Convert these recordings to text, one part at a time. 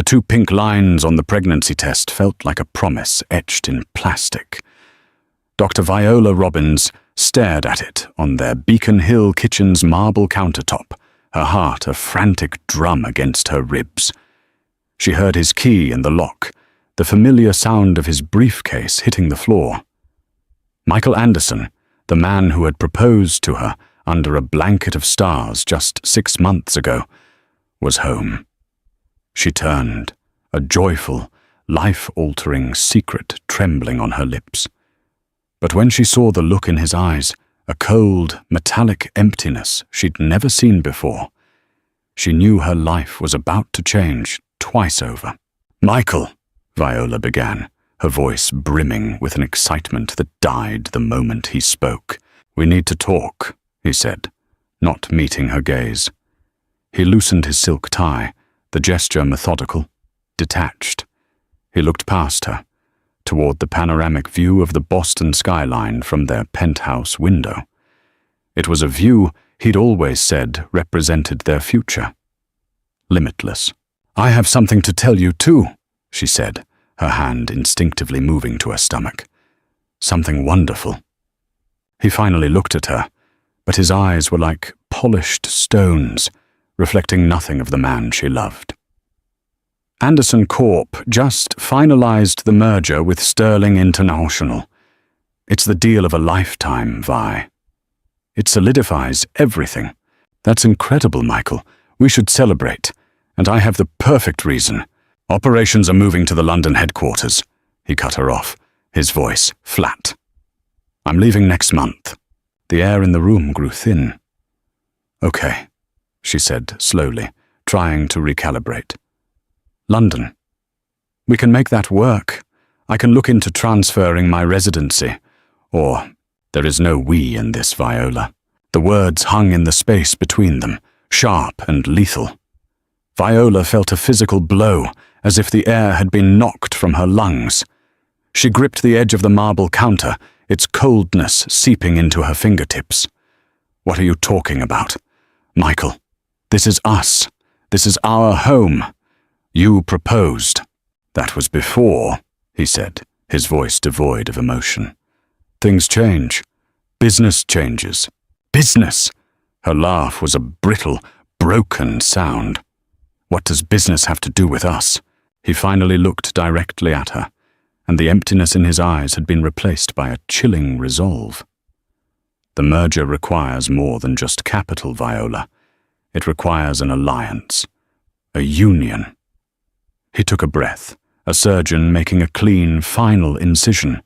The 2 pink lines on the pregnancy test felt like a promise etched in plastic. Dr. Viola Robbins stared at it on their Beacon Hill kitchen's marble countertop, her heart a frantic drum against her ribs. She heard his key in the lock, the familiar sound of his briefcase hitting the floor. Michael Anderson, the man who had proposed to her under a blanket of stars just 6 months ago, was home. She turned, a joyful, life-altering secret trembling on her lips. But when she saw the look in his eyes, a cold, metallic emptiness she'd never seen before, she knew her life was about to change twice over. "Michael," Viola began, her voice brimming with an excitement that died the moment he spoke. "We need to talk," he said, not meeting her gaze. He loosened his silk tie, the gesture methodical, detached. He looked past her, toward the panoramic view of the Boston skyline from their penthouse window. It was a view he'd always said represented their future. Limitless. "I have something to tell you too," she said, her hand instinctively moving to her stomach. "Something wonderful." He finally looked at her, but his eyes were like polished stones, reflecting nothing of the man she loved. Anderson Corp just finalized the merger with Sterling International. It's the deal of a lifetime, Vi. It solidifies everything. "That's incredible, Michael. We should celebrate. And I have the perfect reason. Operations are moving to the London headquarters." He cut her off, his voice flat. "I'm leaving next month." The air in the room grew thin. "Okay," she said slowly, trying to recalibrate. "London. We can make that work. I can look into transferring my residency. Or, there is no we in this, Viola." The words hung in the space between them, sharp and lethal. Viola felt a physical blow, as if the air had been knocked from her lungs. She gripped the edge of the marble counter, its coldness seeping into her fingertips. "What are you talking about? Michael, this is us. This is our home. You proposed." "That was before," he said, his voice devoid of emotion. "Things change. Business changes." "Business?" Her laugh was a brittle, broken sound. "What does business have to do with us?" He finally looked directly at her, and the emptiness in his eyes had been replaced by a chilling resolve. "The merger requires more than just capital, Viola. It requires an alliance, a union." He took a breath, a surgeon making a clean, final incision.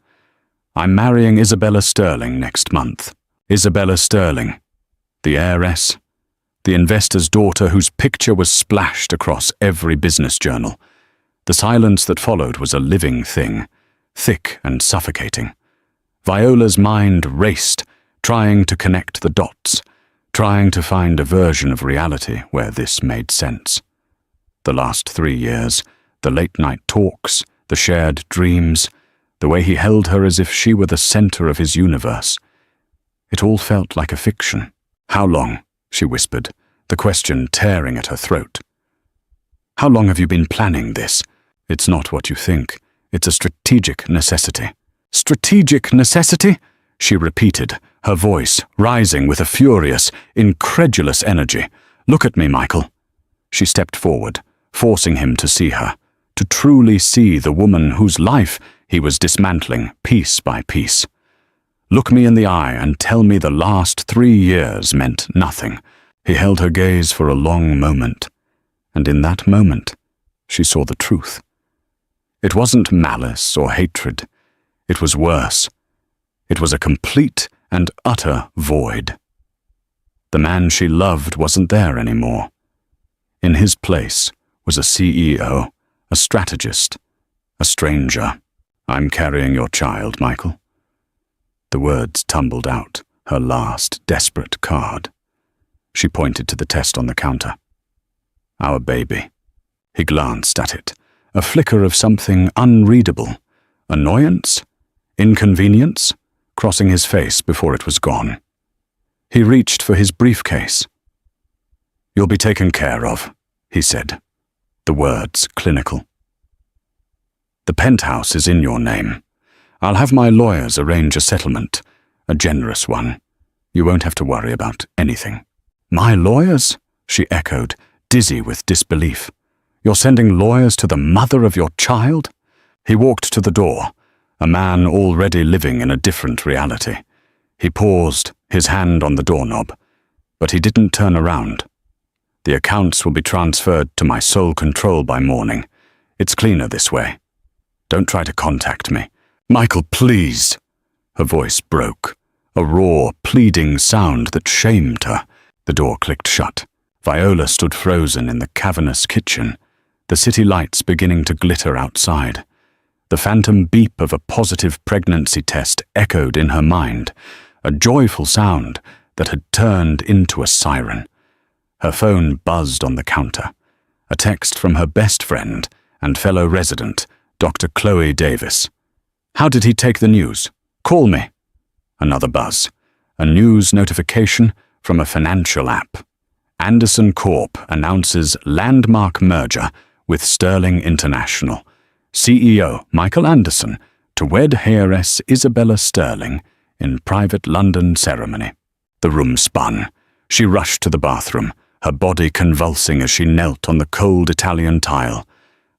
"I'm marrying Isabella Sterling next month." Isabella Sterling, the heiress, the investor's daughter whose picture was splashed across every business journal. The silence that followed was a living thing, thick and suffocating. Viola's mind raced, trying to connect the dots, trying to find a version of reality where this made sense. The last 3 years, the late-night talks, the shared dreams, the way he held her as if she were the center of his universe. It all felt like a fiction. "How long?" she whispered, the question tearing at her throat. "How long have you been planning this? It's not what you think. It's a strategic necessity." "Strategic necessity?" she repeated, her voice rising with a furious, incredulous energy. "Look at me, Michael." She stepped forward, forcing him to see her, to truly see the woman whose life he was dismantling piece by piece. "Look me in the eye and tell me the last 3 years meant nothing." He held her gaze for a long moment, and in that moment, she saw the truth. It wasn't malice or hatred. It was worse. It was a complete and utter void. The man she loved wasn't there anymore. In his place was a CEO, a strategist, a stranger. "I'm carrying your child, Michael." The words tumbled out, her last desperate card. She pointed to the test on the counter. "Our baby." He glanced at it, a flicker of something unreadable. Annoyance? Inconvenience? Crossing his face before it was gone. He reached for his briefcase. "You'll be taken care of," he said. the words clinical. "The penthouse is in your name. I'll have my lawyers arrange a settlement, a generous one. You won't have to worry about anything." "My lawyers?" she echoed, dizzy with disbelief. "You're sending lawyers to the mother of your child?" He walked to the door, a man already living in a different reality. He paused, his hand on the doorknob, but he didn't turn around. "The accounts will be transferred to my sole control by morning. It's cleaner this way. Don't try to contact me." "Michael, please!" Her voice broke, a raw, pleading sound that shamed her. The door clicked shut. Viola stood frozen in the cavernous kitchen, the city lights beginning to glitter outside. The phantom beep of a positive pregnancy test echoed in her mind, a joyful sound that had turned into a siren. Her phone buzzed on the counter. A text from her best friend and fellow resident, Dr. Chloe Davis. "How did he take the news? Call me." Another buzz. A news notification from a financial app. Anderson Corp announces landmark merger with Sterling International. CEO Michael Anderson to wed heiress Isabella Sterling in private London ceremony. The room spun. She rushed to the bathroom, her body convulsing as she knelt on the cold Italian tile.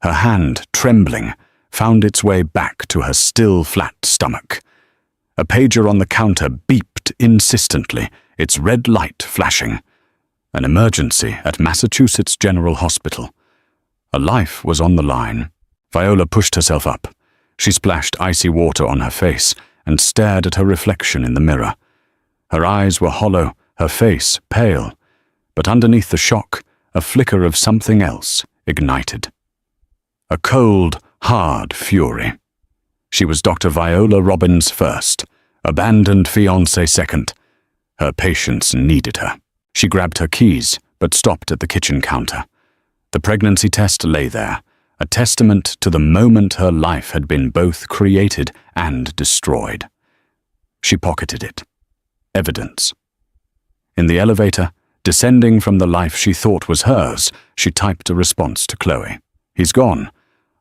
Her hand, trembling, found its way back to her still flat stomach. A pager on the counter beeped insistently, its red light flashing. An emergency at Massachusetts General Hospital. A life was on the line. Viola pushed herself up. She splashed icy water on her face and stared at her reflection in the mirror. Her eyes were hollow, her face pale, but underneath the shock, a flicker of something else ignited. A cold, hard fury. She was Dr. Viola Robbins first, abandoned fiancée second. Her patients needed her. She grabbed her keys, but stopped at the kitchen counter. The pregnancy test lay there, a testament to the moment her life had been both created and destroyed. She pocketed it. Evidence. In the elevator, descending from the life she thought was hers, she typed a response to Chloe. "He's gone.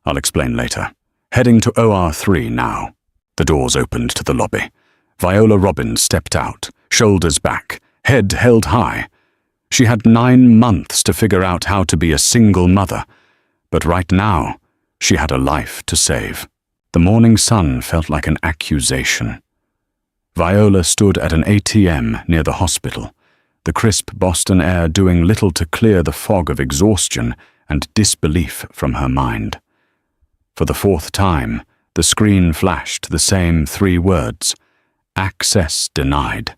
I'll explain later. Heading to OR3 now." The doors opened to the lobby. Viola Robbins stepped out, shoulders back, head held high. She had 9 months to figure out how to be a single mother, but right now, she had a life to save. The morning sun felt like an accusation. Viola stood at an ATM near the hospital, the crisp Boston air doing little to clear the fog of exhaustion and disbelief from her mind. For the 4th time, the screen flashed the same 3 words: access denied.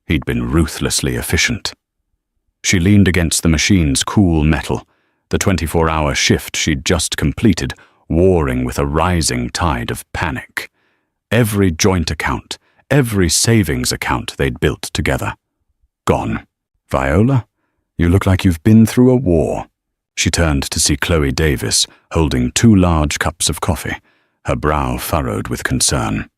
He'd been ruthlessly efficient. She leaned against the machine's cool metal, the 24-hour shift she'd just completed, warring with a rising tide of panic. Every joint account, every savings account they'd built together. Gone. "Viola, you look like you've been through a war." She turned to see Chloe Davis holding 2 large cups of coffee, her brow furrowed with concern.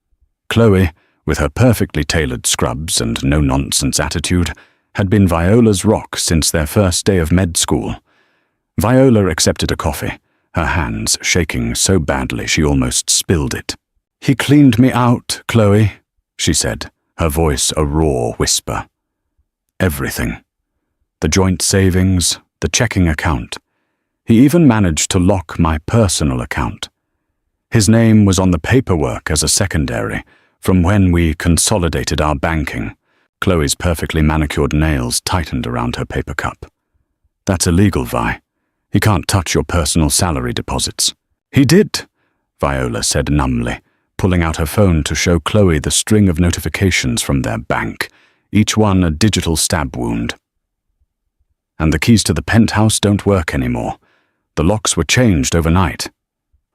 Chloe, with her perfectly tailored scrubs and no-nonsense attitude, had been Viola's rock since their first day of med school. Viola accepted a coffee, her hands shaking so badly she almost spilled it. "He cleaned me out, Chloe," she said, her voice a raw whisper. Everything. The joint savings, the checking account. He even managed to lock my personal account. His name was on the paperwork as a secondary, from when we consolidated our banking. Chloe's perfectly manicured nails tightened around her paper cup. "That's illegal, Vi. He can't touch your personal salary deposits." "He did," Viola said numbly, pulling out her phone to show Chloe the string of notifications from their bank, each one a digital stab wound. "And the keys to the penthouse don't work anymore. The locks were changed overnight.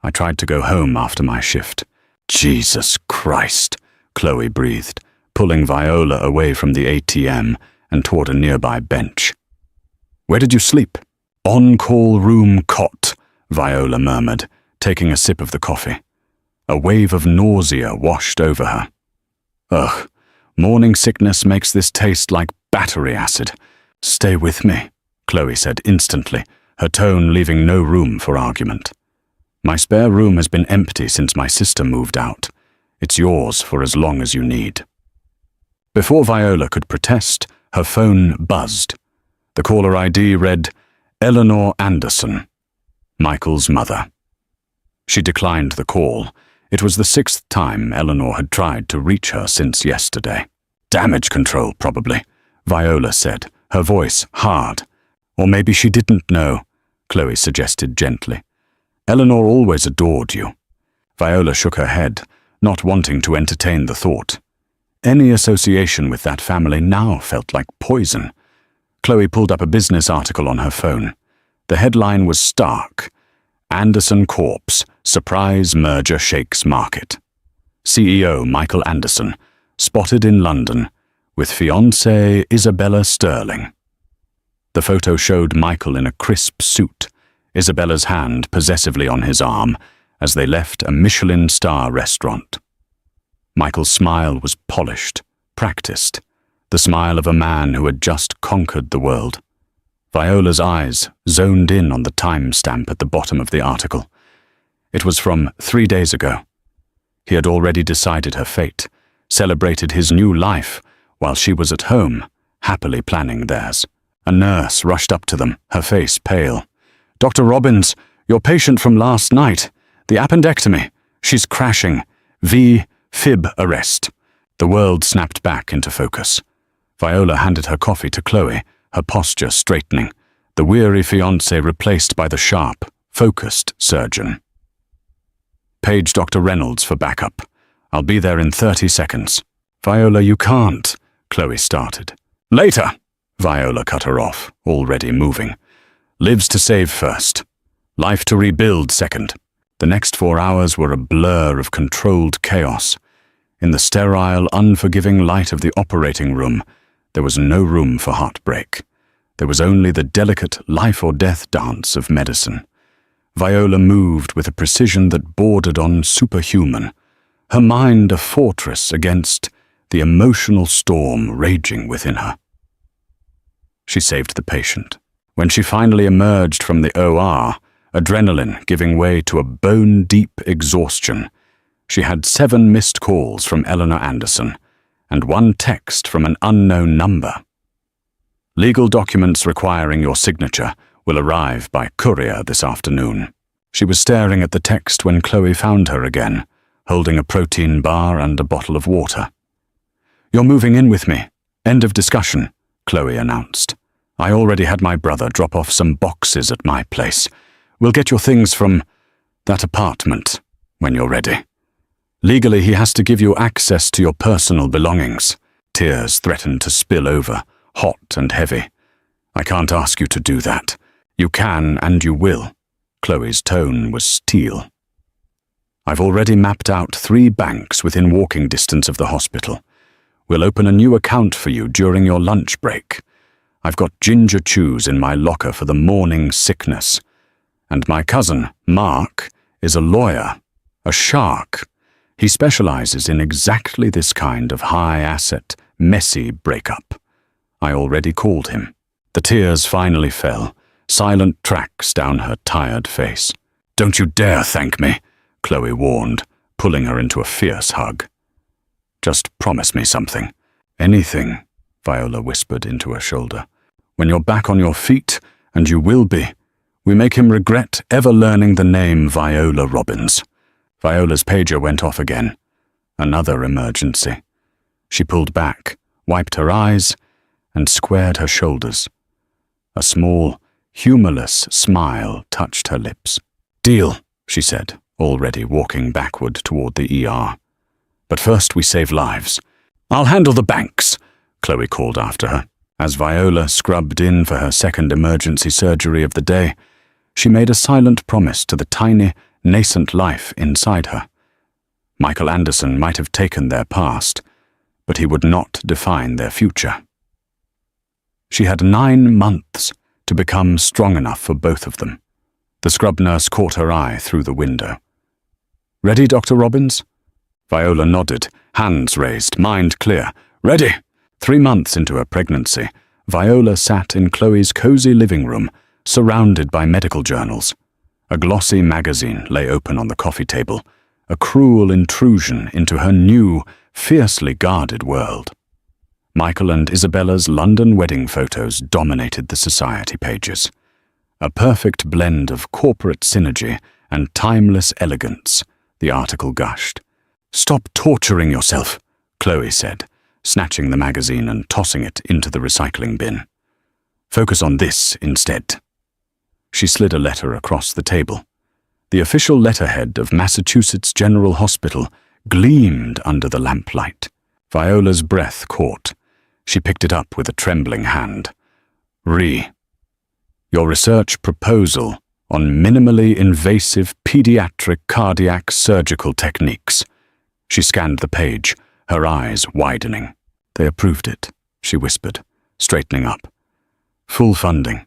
I tried to go home after my shift." "Jesus Christ," Chloe breathed, pulling Viola away from the ATM and toward a nearby bench. "Where did you sleep?" "On-call room cot," Viola murmured, taking a sip of the coffee. A wave of nausea washed over her. "Ugh, morning sickness makes this taste like battery acid. Stay with me," Chloe said instantly, her tone leaving no room for argument. "My spare room has been empty since my sister moved out. It's yours for as long as you need." Before Viola could protest, her phone buzzed. The caller ID read, "Eleanor Anderson, Michael's mother." She declined the call. It was the 6th time Eleanor had tried to reach her since yesterday. "Damage control, probably," Viola said, her voice hard. "Or maybe she didn't know," Chloe suggested gently. "Eleanor always adored you." Viola shook her head, not wanting to entertain the thought. Any association with that family now felt like poison. Chloe pulled up a business article on her phone. The headline was stark: "Anderson Corp's Surprise Merger Shakes Market. CEO Michael Anderson, spotted in London, with fiancée Isabella Sterling." The photo showed Michael in a crisp suit, Isabella's hand possessively on his arm, as they left a Michelin star restaurant. Michael's smile was polished, practiced, the smile of a man who had just conquered the world. Viola's eyes zoned in on the timestamp at the bottom of the article. It was from 3 days ago. He had already decided her fate, celebrated his new life, while she was at home, happily planning theirs. A nurse rushed up to them, her face pale. "Dr. Robbins, your patient from last night. The appendectomy. She's crashing. Fib arrest." The world snapped back into focus. Viola handed her coffee to Chloe, her posture straightening, the weary fiancé replaced by the sharp, focused surgeon. "Page Dr. Reynolds for backup. I'll be there in 30 seconds. "Viola, you can't," Chloe started. "Later," Viola cut her off, already moving. "Lives to save first. Life to rebuild second." The next 4 hours were a blur of controlled chaos. In the sterile, unforgiving light of the operating room, there was no room for heartbreak. There was only the delicate life-or-death dance of medicine. Viola moved with a precision that bordered on superhuman, her mind a fortress against the emotional storm raging within her. She saved the patient. When she finally emerged from the OR, adrenaline giving way to a bone-deep exhaustion, she had 7 missed calls from Eleanor Anderson and 1 text from an unknown number. "Legal documents requiring your signature will arrive by courier this afternoon." She was staring at the text when Chloe found her again, holding a protein bar and a bottle of water. "You're moving in with me. End of discussion," Chloe announced. "I already had my brother drop off some boxes at my place. We'll get your things from that apartment when you're ready. Legally, he has to give you access to your personal belongings." Tears threatened to spill over, hot and heavy. "I can't ask you to do that. You can and you will." Chloe's tone was steel. "I've already mapped out 3 banks within walking distance of the hospital. We'll open a new account for you during your lunch break. I've got ginger chews in my locker for the morning sickness. And my cousin, Mark, is a lawyer, a shark. He specializes in exactly this kind of high-asset, messy breakup. I already called him." The tears finally fell, silent tracks down her tired face. "Don't you dare thank me," Chloe warned, pulling her into a fierce hug. "Just promise me something." "Anything," Viola whispered into her shoulder. "When you're back on your feet, and you will be, we make him regret ever learning the name Viola Robbins." Viola's pager went off again. Another emergency. She pulled back, wiped her eyes, and squared her shoulders. A small, humorless smile touched her lips. "Deal," she said, already walking backward toward the ER. "But first we save lives." "I'll handle the banks," Chloe called after her. As Viola scrubbed in for her second emergency surgery of the day, she made a silent promise to the tiny, nascent life inside her. Michael Anderson might have taken their past, but he would not define their future. She had 9 months to become strong enough for both of them. The scrub nurse caught her eye through the window. "Ready, Dr. Robbins?" Viola nodded, hands raised, mind clear. "Ready!" 3 months into her pregnancy, Viola sat in Chloe's cozy living room, surrounded by medical journals. A glossy magazine lay open on the coffee table, a cruel intrusion into her new, fiercely guarded world. Michael and Isabella's London wedding photos dominated the society pages. A perfect blend of corporate synergy and timeless elegance, the article gushed. "Stop torturing yourself," Chloe said, snatching the magazine and tossing it into the recycling bin. "Focus on this instead." She slid a letter across the table. The official letterhead of Massachusetts General Hospital gleamed under the lamplight. Viola's breath caught. She picked it up with a trembling hand. Your research proposal on minimally invasive pediatric cardiac surgical techniques." She scanned the page, her eyes widening. "They approved it," she whispered, straightening up. "Full funding,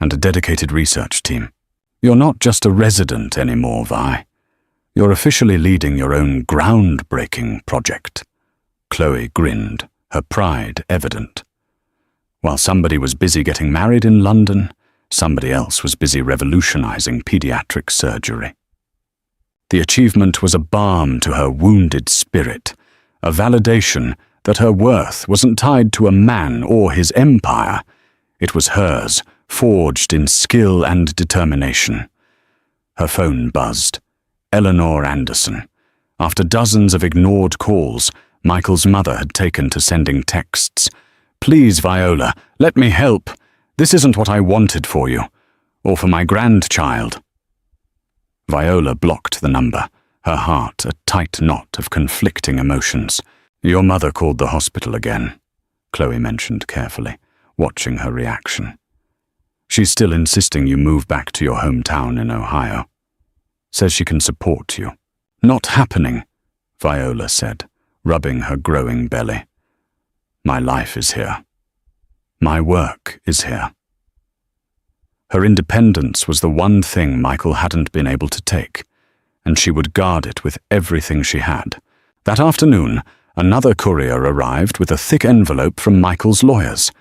and a dedicated research team. You're not just a resident anymore, Vi. You're officially leading your own groundbreaking project." Chloe grinned, her pride evident. While somebody was busy getting married in London, somebody else was busy revolutionizing pediatric surgery. The achievement was a balm to her wounded spirit, a validation that her worth wasn't tied to a man or his empire. It was hers, forged in skill and determination. Her phone buzzed. Eleanor Anderson. After dozens of ignored calls, Michael's mother had taken to sending texts. "Please, Viola, let me help. This isn't what I wanted for you, or for my grandchild." Viola blocked the number, her heart a tight knot of conflicting emotions. "Your mother called the hospital again," Chloe mentioned carefully, watching her reaction. "She's still insisting you move back to your hometown in Ohio. Says she can support you." "Not happening," Viola said, rubbing her growing belly. "My life is here. My work is here." Her independence was the one thing Michael hadn't been able to take, and she would guard it with everything she had. That afternoon, another courier arrived with a thick envelope from Michael's lawyers.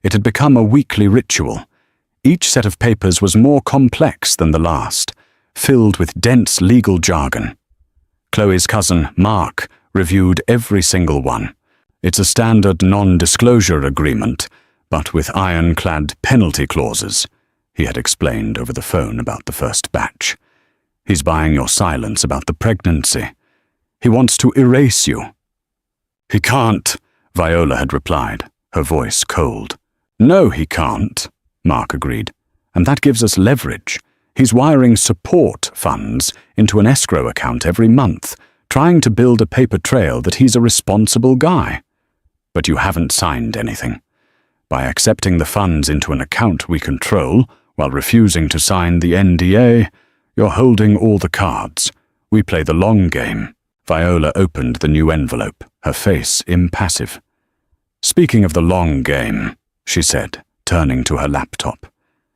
It had become a weekly ritual. Each set of papers was more complex than the last, filled with dense legal jargon. Chloe's cousin, Mark, reviewed every single one. "It's a standard non-disclosure agreement, but with ironclad penalty clauses," he had explained over the phone about the first batch. "He's buying your silence about the pregnancy. He wants to erase you." "He can't," Viola had replied, her voice cold. "No, he can't," Mark agreed, "and that gives us leverage. He's wiring support funds into an escrow account every month, trying to build a paper trail that he's a responsible guy. But you haven't signed anything. By accepting the funds into an account we control, while refusing to sign the NDA, you're holding all the cards. We play the long game." Viola opened the new envelope, her face impassive. "Speaking of the long game," she said, turning to her laptop.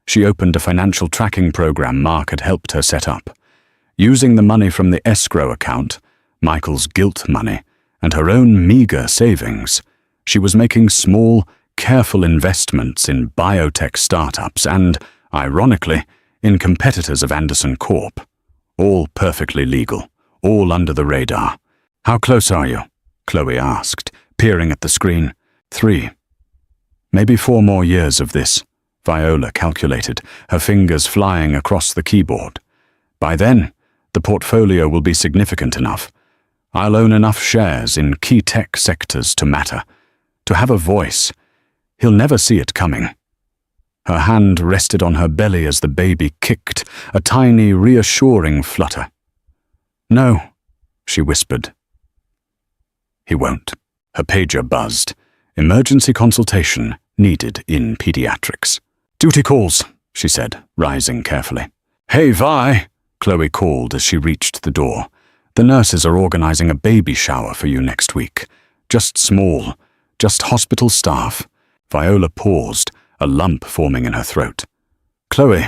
She opened a financial tracking program Mark had helped her set up. Using the money from the escrow account, Michael's guilt money, and her own meager savings, she was making small, careful investments in biotech startups and, ironically, in competitors of Anderson Corp. All perfectly legal, all under the radar. "How close are you?" Chloe asked, peering at the screen. 3. "Maybe 4 more years of this," Viola calculated, her fingers flying across the keyboard. "By then, the portfolio will be significant enough. I'll own enough shares in key tech sectors to matter, to have a voice. He'll never see it coming." Her hand rested on her belly as the baby kicked, a tiny, reassuring flutter. "No," she whispered. "He won't." Her pager buzzed. Emergency consultation needed in pediatrics. "Duty calls," she said, rising carefully. "Hey, Vi," Chloe called as she reached the door. "The nurses are organizing a baby shower for you next week. Just small, just hospital staff." Viola paused, a lump forming in her throat. "Chloe,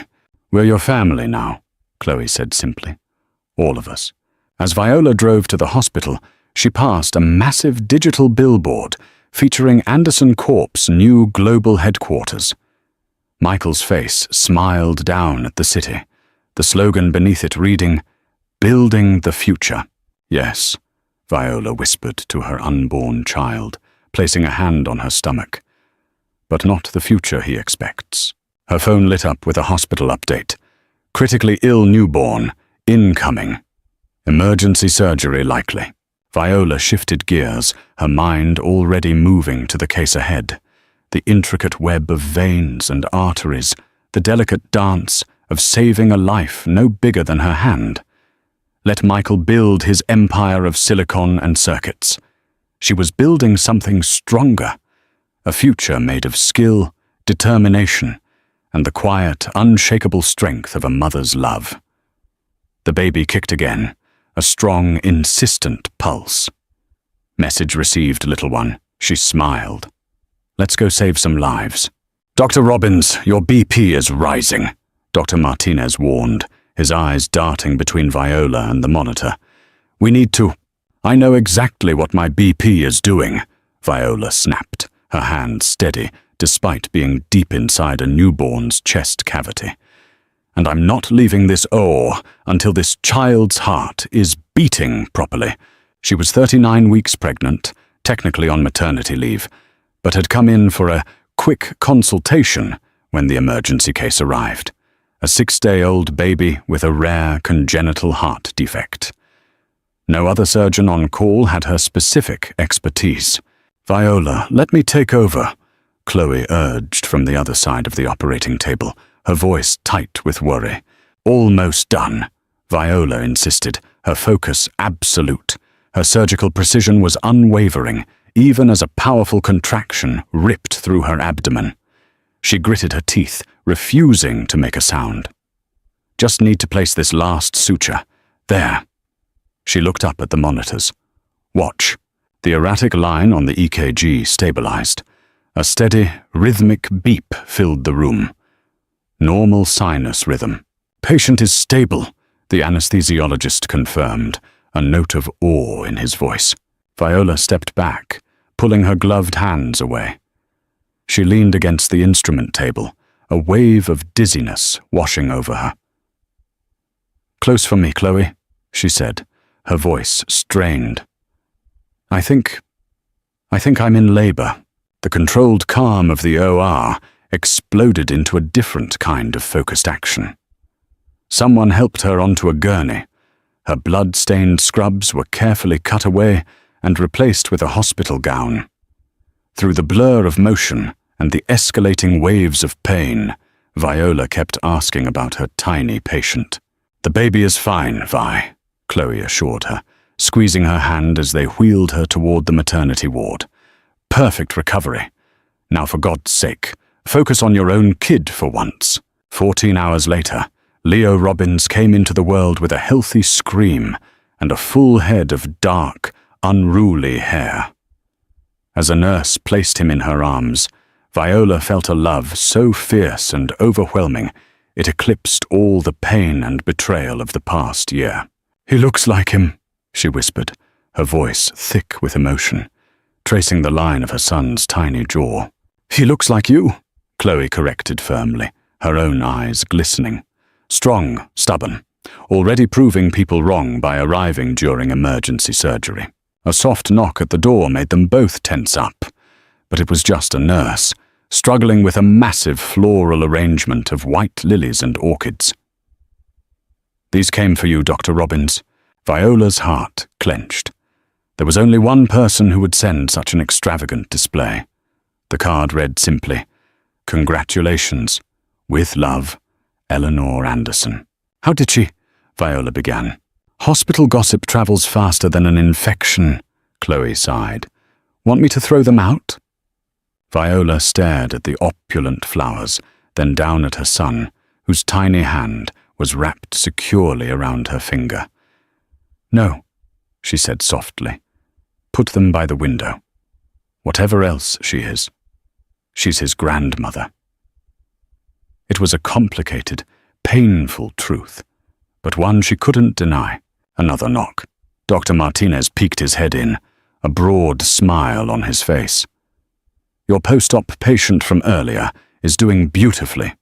we're your family now," Chloe said simply. "All of us." As Viola drove to the hospital, she passed a massive digital billboard featuring Anderson Corp's new global headquarters. Michael's face smiled down at the city, the slogan beneath it reading, "Building the Future." "Yes," Viola whispered to her unborn child, placing a hand on her stomach. "But not the future he expects." Her phone lit up with a hospital update. "Critically ill newborn, incoming. Emergency surgery likely." Viola shifted gears, her mind already moving to the case ahead. The intricate web of veins and arteries, the delicate dance of saving a life no bigger than her hand. Let Michael build his empire of silicon and circuits. She was building something stronger, a future made of skill, determination, and the quiet, unshakable strength of a mother's love. The baby kicked again, a strong, insistent pulse. "Message received, little one," she smiled. "Let's go save some lives." "Dr. Robbins, your BP is rising," Dr. Martinez warned, his eyes darting between Viola and the monitor. "We need to—" "I know exactly what my BP is doing," Viola snapped, her hand steady, despite being deep inside a newborn's chest cavity. "And I'm not leaving this until this child's heart is beating properly." She was 39 weeks pregnant, technically on maternity leave, but had come in for a quick consultation when the emergency case arrived. A 6-day-old baby with a rare congenital heart defect. No other surgeon on call had her specific expertise. "Viola, let me take over," Chloe urged from the other side of the operating table, her voice tight with worry. "Almost done," Viola insisted, her focus absolute. Her surgical precision was unwavering, even as a powerful contraction ripped through her abdomen. She gritted her teeth, refusing to make a sound. "Just need to place this last suture. There." She looked up at the monitors. "Watch." The erratic line on the EKG stabilized. A steady, rhythmic beep filled the room. Normal sinus rhythm. "Patient is stable," the anesthesiologist confirmed, a note of awe in his voice. Viola stepped back, pulling her gloved hands away. She leaned against the instrument table, a wave of dizziness washing over her. "Close for me, Chloe," she said, her voice strained. I think I'm in labor." The controlled calm of the OR exploded into a different kind of focused action. Someone helped her onto a gurney. Her blood-stained scrubs were carefully cut away and replaced with a hospital gown. Through the blur of motion and the escalating waves of pain, Viola kept asking about her tiny patient. "The baby is fine, Vi," Chloe assured her, squeezing her hand as they wheeled her toward the maternity ward. "Perfect recovery. Now for God's sake, focus on your own kid for once." 14 hours later, Leo Robbins came into the world with a healthy scream and a full head of dark, unruly hair. As a nurse placed him in her arms, Viola felt a love so fierce and overwhelming it eclipsed all the pain and betrayal of the past year. "He looks like him," she whispered, her voice thick with emotion, tracing the line of her son's tiny jaw. "He looks like you," Chloe corrected firmly, her own eyes glistening. Strong, stubborn, already proving people wrong by arriving during emergency surgery. A soft knock at the door made them both tense up, but it was just a nurse, struggling with a massive floral arrangement of white lilies and orchids. "These came for you, Dr. Robbins." Viola's heart clenched. There was only one person who would send such an extravagant display. The card read simply, "Congratulations. With love, Eleanor Anderson." "How did she—" Viola began. "Hospital gossip travels faster than an infection," Chloe sighed. "Want me to throw them out?" Viola stared at the opulent flowers, then down at her son, whose tiny hand was wrapped securely around her finger. "No," she said softly. "Put them by the window. Whatever else she is, she's his grandmother." It was a complicated, painful truth, but one she couldn't deny. Another knock. Dr. Martinez peeked his head in, a broad smile on his face. "Your post-op patient from earlier is doing beautifully.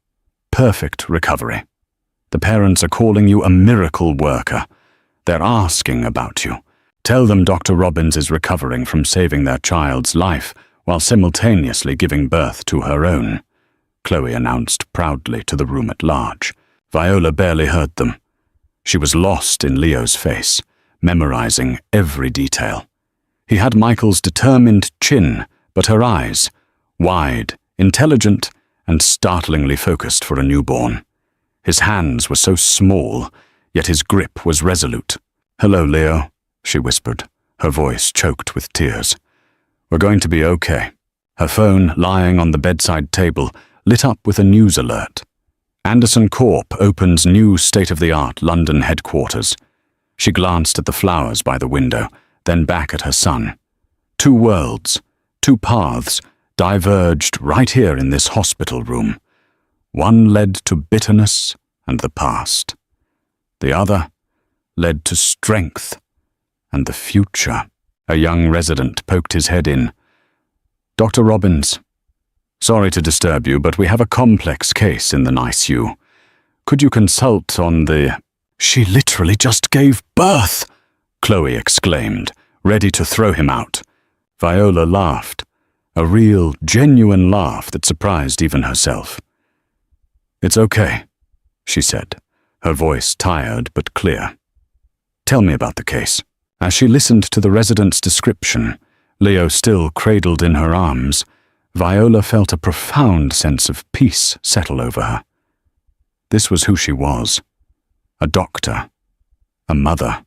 Perfect recovery. The parents are calling you a miracle worker. They're asking about you. Tell them Dr. Robbins is recovering from saving their child's life while simultaneously giving birth to her own," Chloe announced proudly to the room at large. Viola barely heard them. She was lost in Leo's face, memorizing every detail. He had Michael's determined chin, but her eyes, wide, intelligent, and startlingly focused for a newborn. His hands were so small, yet his grip was resolute. "Hello, Leo," she whispered, her voice choked with tears. "We're going to be okay." Her phone, lying on the bedside table, lit up with a news alert. Anderson Corp opens new state-of-the-art London headquarters. She glanced at the flowers by the window, then back at her son. Two worlds, two paths, diverged right here in this hospital room. One led to bitterness and the past. The other led to strength and the future. A young resident poked his head in. "Dr. Robbins, sorry to disturb you, but we have a complex case in the NICU. Could you consult on the—" "She literally just gave birth!" Chloe exclaimed, ready to throw him out. Viola laughed, a real, genuine laugh that surprised even herself. "It's okay," she said, her voice tired but clear. "Tell me about the case." As she listened to the resident's description, Leo still cradled in her arms, Viola felt a profound sense of peace settle over her. This was who she was. A doctor, a mother,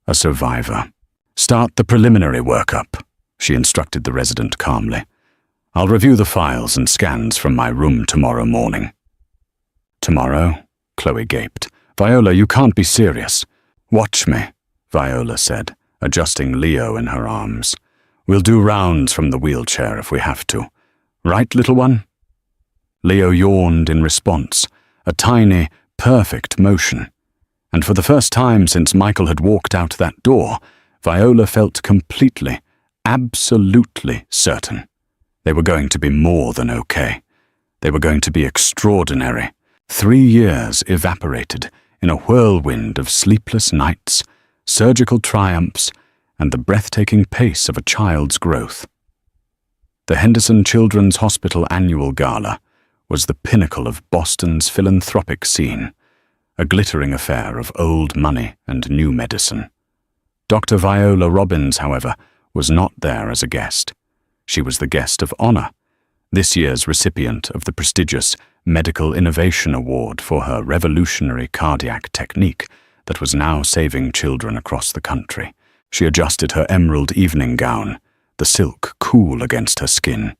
a survivor. "Start the preliminary workup," she instructed the resident calmly. "I'll review the files and scans from my room tomorrow morning." "Tomorrow?" Chloe gaped. "Viola, you can't be serious." "Watch me," Viola said, adjusting Leo in her arms. "We'll do rounds from the wheelchair if we have to. Right, little one?" Leo yawned in response, a tiny, perfect motion. And for the first time since Michael had walked out that door, Viola felt completely, absolutely certain. They were going to be more than okay. They were going to be extraordinary. 3 years evaporated in a whirlwind of sleepless nights, surgical triumphs, and the breathtaking pace of a child's growth. The Henderson Children's Hospital Annual Gala was the pinnacle of Boston's philanthropic scene, a glittering affair of old money and new medicine. Dr. Viola Robbins, however, was not there as a guest. She was the guest of honor, this year's recipient of the prestigious Medical Innovation Award for her revolutionary cardiac technique that was now saving children across the country. She adjusted her emerald evening gown, the silk cool against her skin.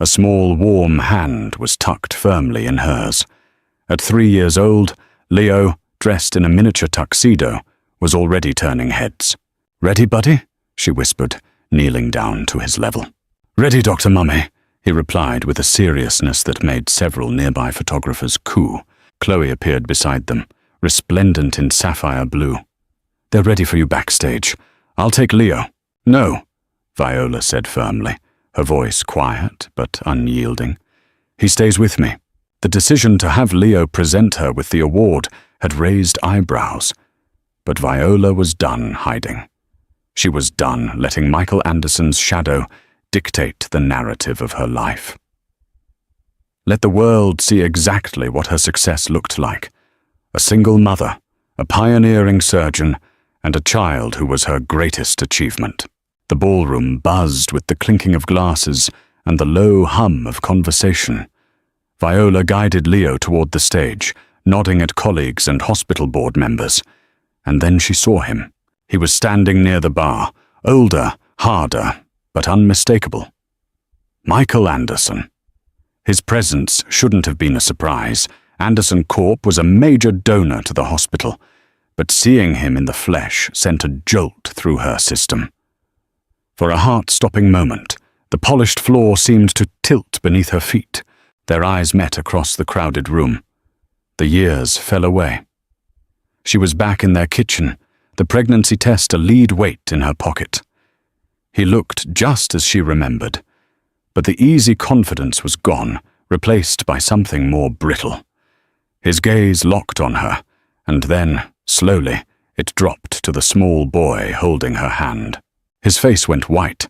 A small, warm hand was tucked firmly in hers. At 3 years old, Leo, dressed in a miniature tuxedo, was already turning heads. "Ready, buddy?" she whispered, kneeling down to his level. "Ready, Dr. Mummy," he replied with a seriousness that made several nearby photographers coo. Chloe appeared beside them, resplendent in sapphire blue. "They're ready for you backstage. I'll take Leo." "No," Viola said firmly, her voice quiet but unyielding. "He stays with me." The decision to have Leo present her with the award had raised eyebrows, but Viola was done hiding. She was done letting Michael Anderson's shadow dictate the narrative of her life. Let the world see exactly what her success looked like. A single mother, a pioneering surgeon, and a child who was her greatest achievement. The ballroom buzzed with the clinking of glasses and the low hum of conversation. Viola guided Leo toward the stage, nodding at colleagues and hospital board members. And then she saw him. He was standing near the bar, older, harder, but unmistakable. Michael Anderson. His presence shouldn't have been a surprise. Anderson Corp was a major donor to the hospital, but seeing him in the flesh sent a jolt through her system. For a heart-stopping moment, the polished floor seemed to tilt beneath her feet. Their eyes met across the crowded room. The years fell away. She was back in their kitchen, the pregnancy test a lead weight in her pocket. He looked just as she remembered, but the easy confidence was gone, replaced by something more brittle. His gaze locked on her, and then, slowly, it dropped to the small boy holding her hand. His face went white.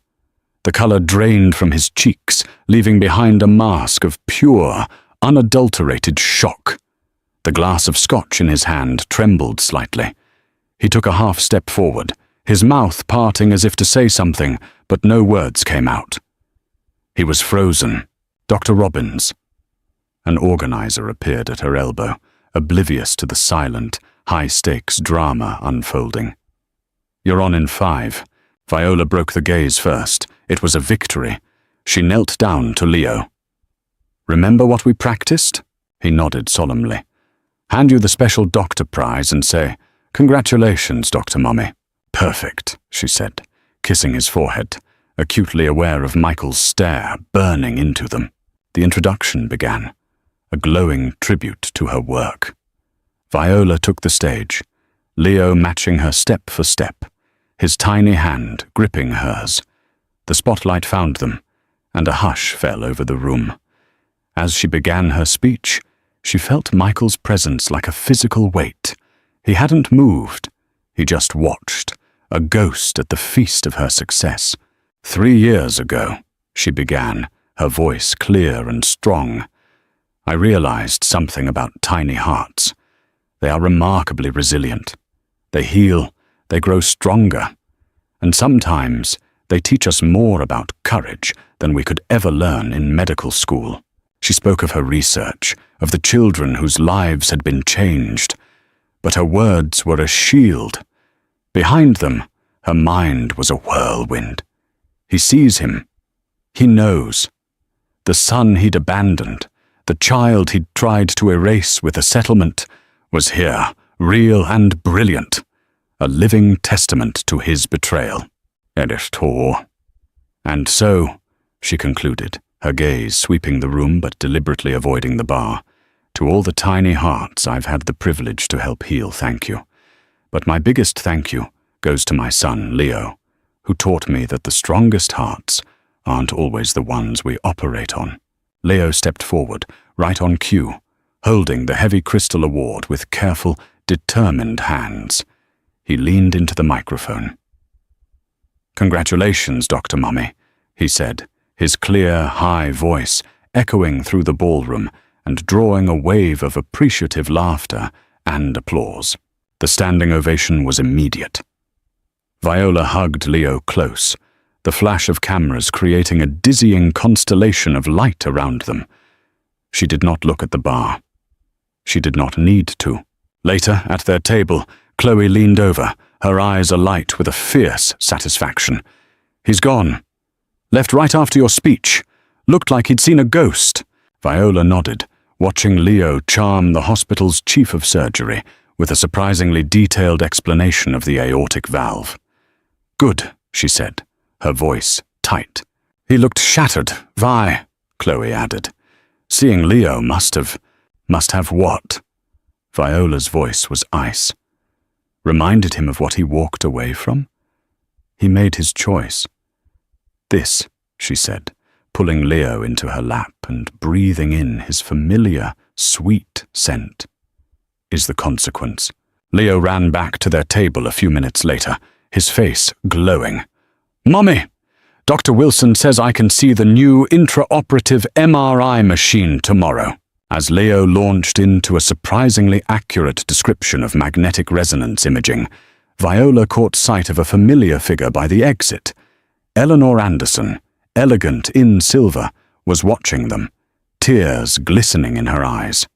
The color drained from his cheeks, leaving behind a mask of pure, unadulterated shock. The glass of scotch in his hand trembled slightly. He took a half step forward, his mouth parting as if to say something, but no words came out. He was frozen. Dr. Robbins. An organizer appeared at her elbow, oblivious to the silent, high-stakes drama unfolding. "You're on in 5. Viola broke the gaze first. It was a victory. She knelt down to Leo. "Remember what we practiced?" He nodded solemnly. "Hand you the special doctor prize and say, 'Congratulations, Dr. Mummy.'" "Perfect," she said, kissing his forehead, acutely aware of Michael's stare burning into them. The introduction began, a glowing tribute to her work. Viola took the stage, Leo matching her step for step, his tiny hand gripping hers. The spotlight found them, and a hush fell over the room. As she began her speech, she felt Michael's presence like a physical weight. He hadn't moved. He just watched, a ghost at the feast of her success. 3 years ago, she began, her voice clear and strong. I realized something about tiny hearts. They are remarkably resilient. They heal, they grow stronger. And sometimes they teach us more about courage than we could ever learn in medical school. She spoke of her research, of the children whose lives had been changed. But her words were a shield. Behind them, her mind was a whirlwind. He sees him. He knows. The son he'd abandoned, the child he'd tried to erase with a settlement, was here, real and brilliant, a living testament to his betrayal. Editor. And so, she concluded, her gaze sweeping the room but deliberately avoiding the bar, to all the tiny hearts I've had the privilege to help heal, thank you. But my biggest thank you goes to my son, Leo, who taught me that the strongest hearts aren't always the ones we operate on. Leo stepped forward, right on cue, holding the heavy crystal award with careful, determined hands. He leaned into the microphone. "Congratulations, Dr. Mummy," he said, his clear, high voice echoing through the ballroom and drawing a wave of appreciative laughter and applause. The standing ovation was immediate. Viola hugged Leo close, the flash of cameras creating a dizzying constellation of light around them. She did not look at the bar. She did not need to. Later, at their table, Chloe leaned over, her eyes alight with a fierce satisfaction. "He's gone. Left right after your speech. Looked like he'd seen a ghost." Viola nodded, watching Leo charm the hospital's chief of surgery with a surprisingly detailed explanation of the aortic valve. "Good," she said, her voice tight. "He looked shattered, Vi," Chloe added. "Seeing Leo must have what?" Viola's voice was ice. Reminded him of what he walked away from? He made his choice. "This," she said, pulling Leo into her lap and breathing in his familiar, sweet scent, "is the consequence." Leo ran back to their table a few minutes later, his face glowing. "Mummy, Dr. Wilson says I can see the new intraoperative MRI machine tomorrow." As Leo launched into a surprisingly accurate description of magnetic resonance imaging, Viola caught sight of a familiar figure by the exit. Eleanor Anderson, elegant in silver, was watching them, tears glistening in her eyes.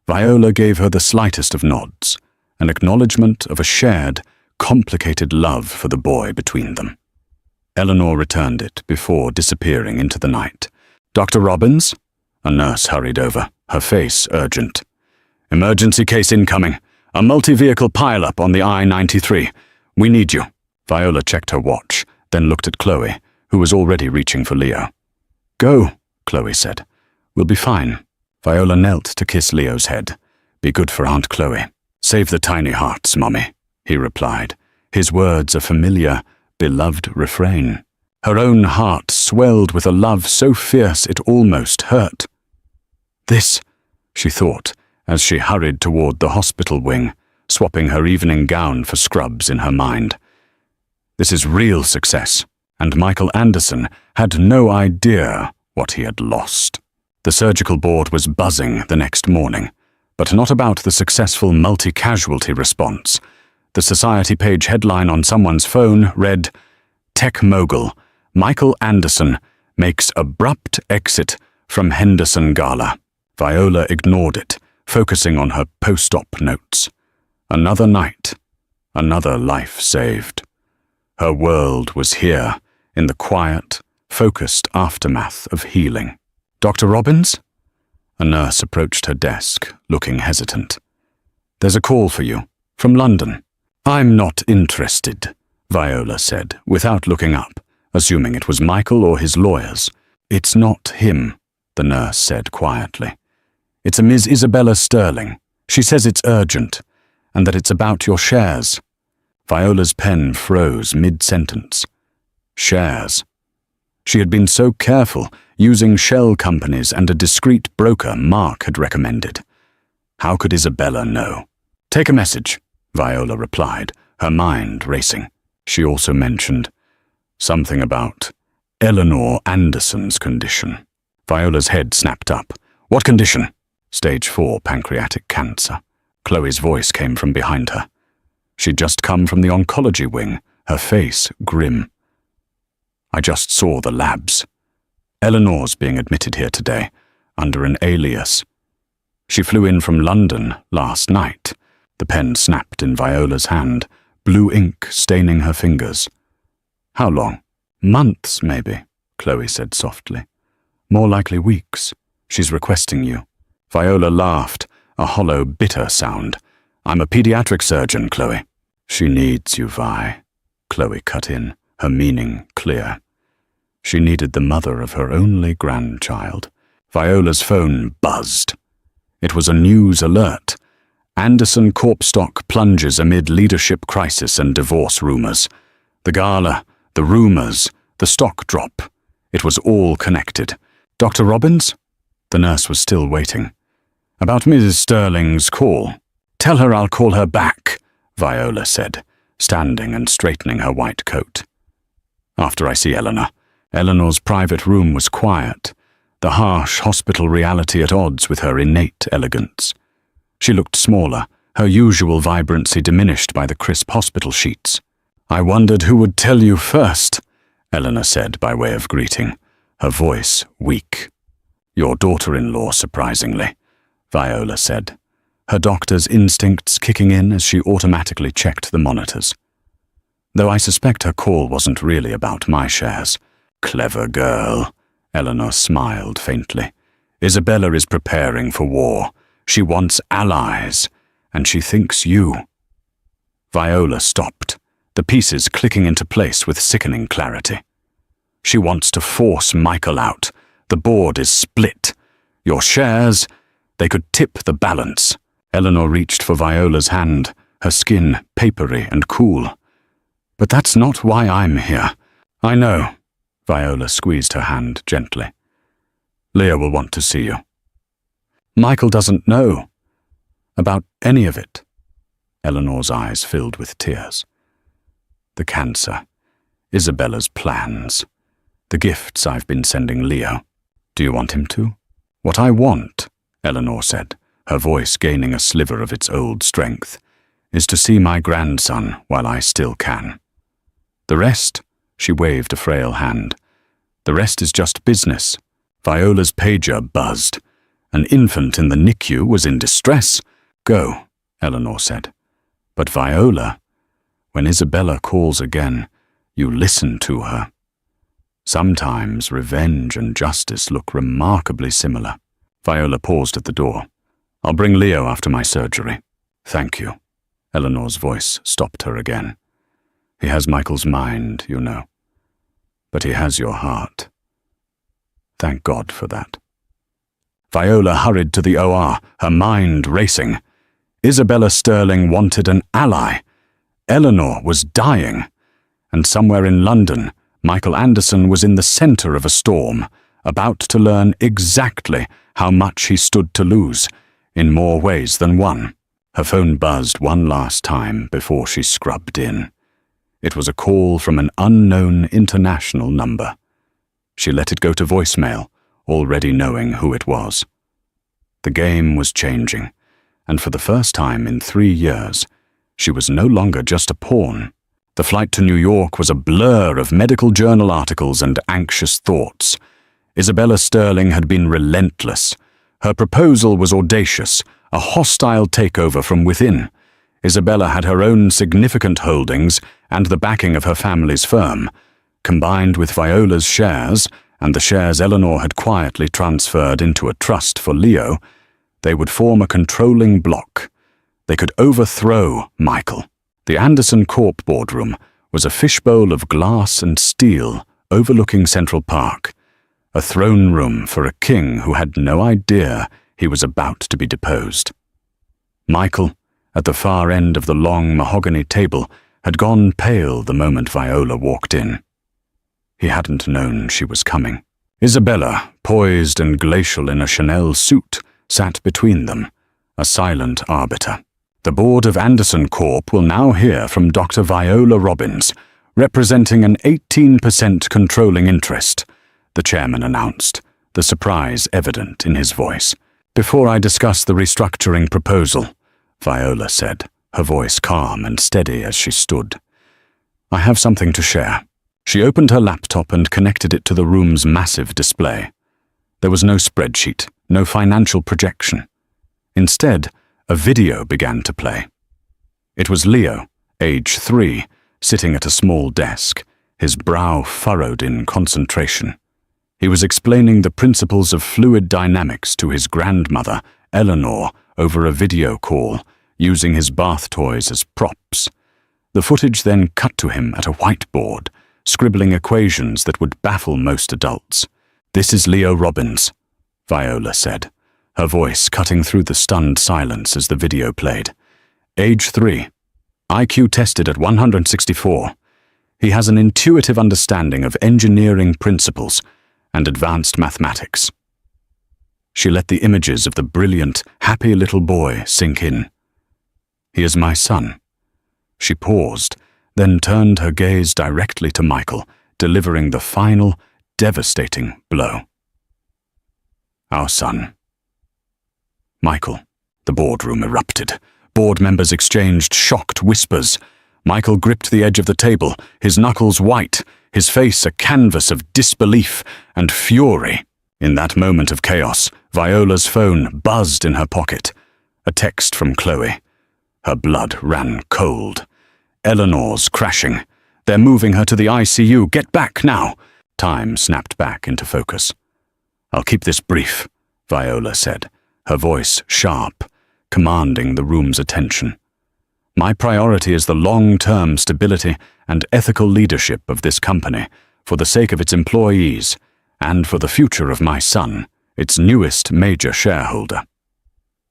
Viola gave her the slightest of nods, an acknowledgement of a shared, complicated love for the boy between them. Eleanor returned it before disappearing into the night. "Dr. Robbins?" A nurse hurried over, her face urgent. "Emergency case incoming. A multi-vehicle pileup on the I-93. We need you." Viola checked her watch, then looked at Chloe, who was already reaching for Leo. "Go," Chloe said. "We'll be fine." Viola knelt to kiss Leo's head. "Be good for Aunt Chloe." "Save the tiny hearts, Mummy," he replied, his words a familiar, beloved refrain. Her own heart swelled with a love so fierce it almost hurt. This, she thought, as she hurried toward the hospital wing, swapping her evening gown for scrubs in her mind. This is real success, and Michael Anderson had no idea what he had lost. The surgical board was buzzing the next morning, but not about the successful multi-casualty response. The society page headline on someone's phone read, "Tech mogul Michael Anderson makes abrupt exit from Henderson Gala." Viola ignored it, focusing on her post-op notes. Another night, another life saved. Her world was here, in the quiet, focused aftermath of healing. "Dr. Robbins?" A nurse approached her desk, looking hesitant. "There's a call for you, from London." "I'm not interested," Viola said, without looking up, assuming it was Michael or his lawyers. "It's not him," the nurse said quietly. "It's a Ms. Isabella Sterling. She says it's urgent, and that it's about your shares." Viola's pen froze mid-sentence. Shares. She had been so careful, using shell companies and a discreet broker Mark had recommended. How could Isabella know? "Take a message," Viola replied, her mind racing. She also mentioned something about Eleanor Anderson's condition. Viola's head snapped up. "What condition?" "Stage 4 pancreatic cancer." Chloe's voice came from behind her. She'd just come from the oncology wing, her face grim. "I just saw the labs. Eleanor's being admitted here today, under an alias. She flew in from London last night." The pen snapped in Viola's hand, blue ink staining her fingers. "How long?" "Months, maybe," Chloe said softly. "More likely weeks. She's requesting you." Viola laughed, a hollow, bitter sound. "I'm a pediatric surgeon, Chloe." "She needs you, Vi," Chloe cut in, her meaning clear. She needed the mother of her only grandchild. Viola's phone buzzed. It was a news alert. Anderson Corpstock plunges amid leadership crisis and divorce rumors. The gala, the rumors, the stock drop. It was all connected. "Dr. Robbins?" The nurse was still waiting. "About Mrs. Sterling's call." "Tell her I'll call her back," Viola said, standing and straightening her white coat. "After I see Eleanor." Eleanor's private room was quiet, the harsh hospital reality at odds with her innate elegance. She looked smaller, her usual vibrancy diminished by the crisp hospital sheets. "I wondered who would tell you first," Eleanor said by way of greeting, her voice weak. "Your daughter-in-law, surprisingly," Viola said, her doctor's instincts kicking in as she automatically checked the monitors. "Though I suspect her call wasn't really about my shares." "Clever girl," Eleanor smiled faintly. "Isabella is preparing for war. She wants allies, and she thinks you." Viola stopped, the pieces clicking into place with sickening clarity. "She wants to force Michael out. The board is split. Your shares, they could tip the balance." Eleanor reached for Viola's hand, her skin papery and cool. "But that's not why I'm here." "I know." Viola squeezed her hand gently. "Leah will want to see you." "Michael doesn't know about any of it." Eleanor's eyes filled with tears. "The cancer, Isabella's plans, the gifts I've been sending Leo. Do you want him to?" "What I want," Eleanor said, her voice gaining a sliver of its old strength, "is to see my grandson while I still can. The rest," she waved a frail hand, "the rest is just business." Viola's pager buzzed. An infant in the NICU was in distress. "Go," Eleanor said. "But Viola, when Isabella calls again, you listen to her. Sometimes revenge and justice look remarkably similar." Viola paused at the door. "I'll bring Leo after my surgery." "Thank you." Eleanor's voice stopped her again. "He has Michael's mind, you know. But he has your heart. Thank God for that." Viola hurried to the OR, her mind racing. Isabella Sterling wanted an ally. Eleanor was dying. And somewhere in London, Michael Anderson was in the center of a storm, about to learn exactly how much he stood to lose, in more ways than one. Her phone buzzed one last time before she scrubbed in. It was a call from an unknown international number. She let it go to voicemail, already knowing who it was. The game was changing, and for the first time in 3 years, she was no longer just a pawn. The flight to New York was a blur of medical journal articles and anxious thoughts. Isabella Sterling had been relentless. Her proposal was audacious, a hostile takeover from within. Isabella had her own significant holdings and the backing of her family's firm. Combined with Viola's shares, and the shares Eleanor had quietly transferred into a trust for Leo, they would form a controlling bloc. They could overthrow Michael. The Anderson Corp boardroom was a fishbowl of glass and steel overlooking Central Park, a throne room for a king who had no idea he was about to be deposed. Michael, at the far end of the long mahogany table, had gone pale the moment Viola walked in. He hadn't known she was coming. Isabella, poised and glacial in a Chanel suit, sat between them, a silent arbiter. The board of Anderson Corp will now hear from Dr. Viola Robbins, representing an 18% controlling interest, the chairman announced, the surprise evident in his voice. Before I discuss the restructuring proposal, Viola said, her voice calm and steady as she stood, I have something to share. She opened her laptop and connected it to the room's massive display. There was no spreadsheet, no financial projection. Instead, a video began to play. It was Leo, age 3, sitting at a small desk, his brow furrowed in concentration. He was explaining the principles of fluid dynamics to his grandmother, Eleanor, over a video call, using his bath toys as props. The footage then cut to him at a whiteboard, scribbling equations that would baffle most adults. This is Leo Robbins, Viola said, her voice cutting through the stunned silence as the video played. Age 3. IQ tested at 164. He has an intuitive understanding of engineering principles and advanced mathematics. She let the images of the brilliant, happy little boy sink in. He is my son. She paused, then turned her gaze directly to Michael, delivering the final, devastating blow. Our son. Michael. The boardroom erupted. Board members exchanged shocked whispers. Michael gripped the edge of the table, his knuckles white, his face a canvas of disbelief and fury. In that moment of chaos, Viola's phone buzzed in her pocket. A text from Chloe. Her blood ran cold. Eleanor's crashing. They're moving her to the ICU. Get back now. Time snapped back into focus. I'll keep this brief, Viola said, her voice sharp, commanding the room's attention. My priority is the long-term stability and ethical leadership of this company for the sake of its employees and for the future of my son, its newest major shareholder.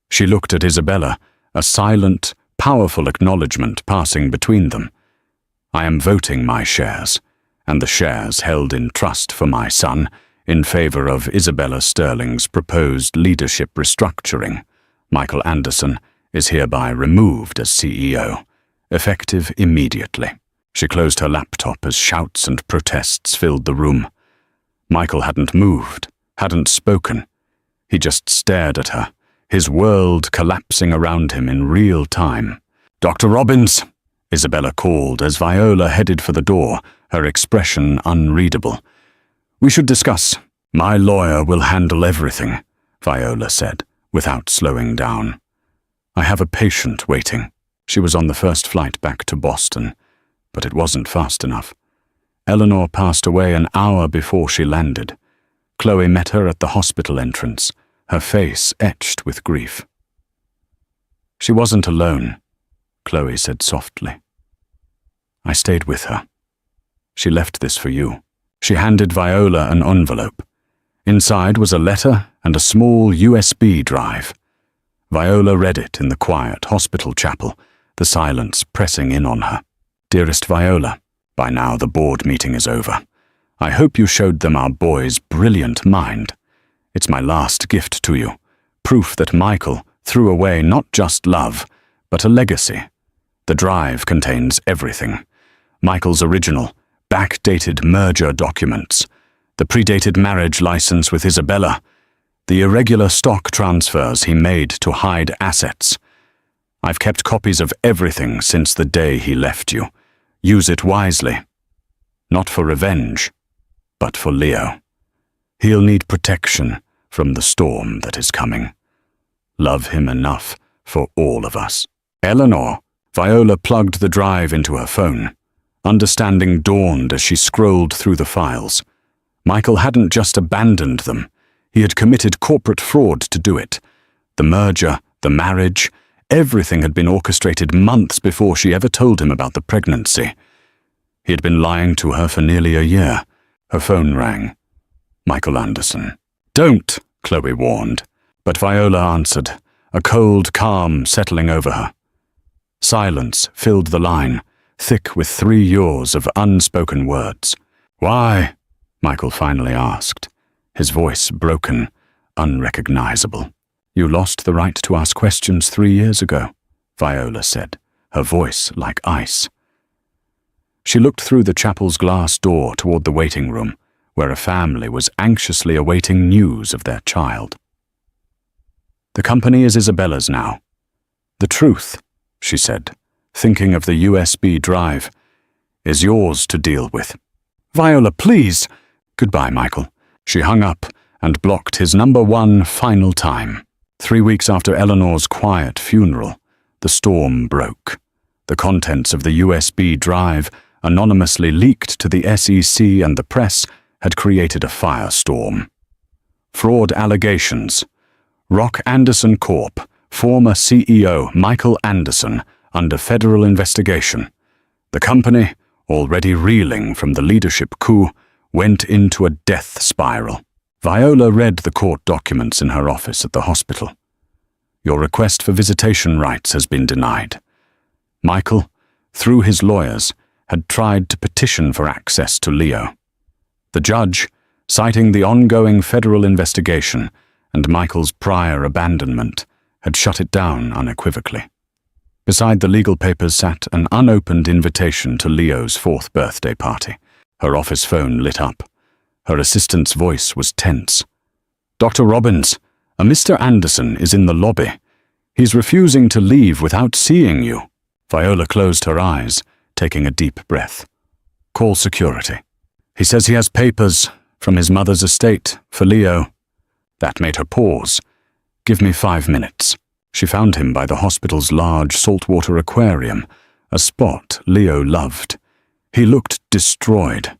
She looked at Isabella, a silent, powerful acknowledgement passing between them. I am voting my shares, and the shares held in trust for my son, in favor of Isabella Sterling's proposed leadership restructuring. Michael Anderson is hereby removed as CEO, effective immediately. She closed her laptop as shouts and protests filled the room. Michael hadn't moved, hadn't spoken. He just stared at her, his world collapsing around him in real time. Dr. Robbins, Isabella called as Viola headed for the door, her expression unreadable. We should discuss. My lawyer will handle everything, Viola said, without slowing down. I have a patient waiting. She was on the first flight back to Boston, but it wasn't fast enough. Eleanor passed away an hour before she landed. Chloe met her at the hospital entrance, her face etched with grief. She wasn't alone, Chloe said softly. I stayed with her. She left this for you. She handed Viola an envelope. Inside was a letter and a small USB drive. Viola read it in the quiet hospital chapel, the silence pressing in on her. Dearest Viola, by now the board meeting is over. I hope you showed them our boy's brilliant mind. It's my last gift to you. Proof that Michael threw away not just love, but a legacy. The drive contains everything. Michael's original, backdated merger documents, the predated marriage license with Isabella, the irregular stock transfers he made to hide assets. I've kept copies of everything since the day he left you. Use it wisely. Not for revenge, but for Leo. He'll need protection from the storm that is coming. Love him enough for all of us. Eleanor. Viola plugged the drive into her phone. Understanding dawned as she scrolled through the files. Michael hadn't just abandoned them. He had committed corporate fraud to do it. The merger, the marriage, everything had been orchestrated months before she ever told him about the pregnancy. He had been lying to her for nearly a year. Her phone rang. Michael Anderson. "Don't," Chloe warned. But Viola answered, a cold calm settling over her. Silence filled the line, thick with 3 years of unspoken words. "Why?" Michael finally asked, his voice broken, unrecognizable. "You lost the right to ask questions 3 years ago," Viola said, her voice like ice. She looked through the chapel's glass door toward the waiting room, where a family was anxiously awaiting news of their child. "The company is Isabella's now. The truth," she said, thinking of the USB drive, "is yours to deal with." "Viola, please!" "Goodbye, Michael." She hung up and blocked his number one final time. 3 weeks after Eleanor's quiet funeral, the storm broke. The contents of the USB drive, anonymously leaked to the SEC and the press, had created a firestorm. Fraud allegations. Rock Anderson Corp., former CEO Michael Anderson, under federal investigation. The company, already reeling from the leadership coup, went into a death spiral. Viola read the court documents in her office at the hospital. "Your request for visitation rights has been denied." Michael, through his lawyers, had tried to petition for access to Leo. The judge, citing the ongoing federal investigation and Michael's prior abandonment, had shut it down unequivocally. Beside the legal papers sat an unopened invitation to Leo's 4th birthday party. Her office phone lit up. Her assistant's voice was tense. "Dr. Robbins, a Mr. Anderson is in the lobby. He's refusing to leave without seeing you." Viola closed her eyes, taking a deep breath. "Call security. He says he has papers from his mother's estate for Leo." That made her pause. "Give me 5 minutes." She found him by the hospital's large saltwater aquarium, a spot Leo loved. He looked destroyed.